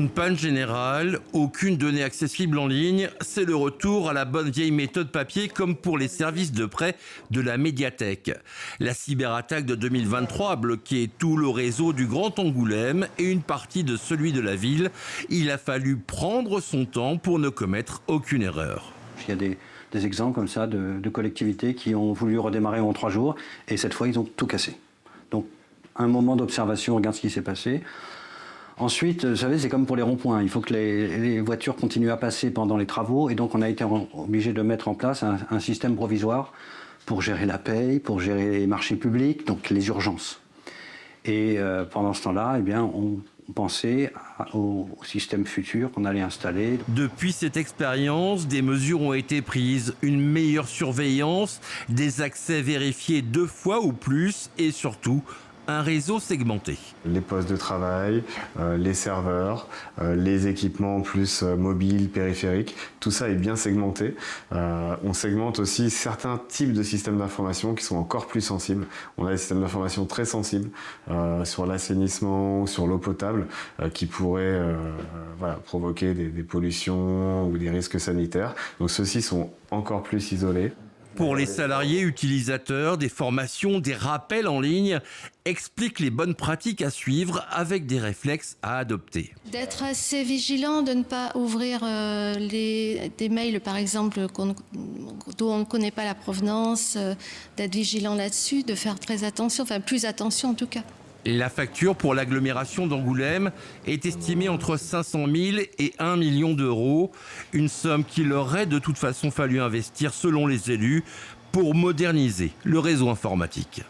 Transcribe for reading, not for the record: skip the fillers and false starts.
Une panne générale, aucune donnée accessible en ligne, c'est le retour à la bonne vieille méthode papier comme pour les services de prêt de la médiathèque. La cyberattaque de 2023 a bloqué tout le réseau du Grand Angoulême et une partie de celui de la ville. Il a fallu prendre son temps pour ne commettre aucune erreur. Il y a des exemples comme ça de collectivités qui ont voulu redémarrer en 3 jours et cette fois ils ont tout cassé. Donc un moment d'observation, on regarde ce qui s'est passé. Ensuite, vous savez, c'est comme pour les ronds-points. Il faut que les voitures continuent à passer pendant les travaux. Et donc, on a été obligé de mettre en place un système provisoire pour gérer la paye, pour gérer les marchés publics, donc les urgences. Et pendant ce temps-là, eh bien, on pensait au système futur qu'on allait installer. Depuis cette expérience, des mesures ont été prises. Une meilleure surveillance, des accès vérifiés 2 fois ou plus et surtout, un réseau segmenté. Les postes de travail, les serveurs, les équipements plus mobiles, périphériques, tout ça est bien segmenté. On segmente aussi certains types de systèmes d'information qui sont encore plus sensibles. On a des systèmes d'information très sensibles sur l'assainissement, sur l'eau potable, qui pourraient provoquer des pollutions ou des risques sanitaires. Donc ceux-ci sont encore plus isolés. Pour les salariés utilisateurs, des formations, des rappels en ligne expliquent les bonnes pratiques à suivre avec des réflexes à adopter. D'être assez vigilant, de ne pas ouvrir des mails, par exemple, dont on ne connaît pas la provenance, d'être vigilant là-dessus, de faire très attention, enfin plus attention en tout cas. La facture pour l'agglomération d'Angoulême est estimée entre 500 000 et 1 million d'euros, une somme qu'il aurait de toute façon fallu investir selon les élus pour moderniser le réseau informatique.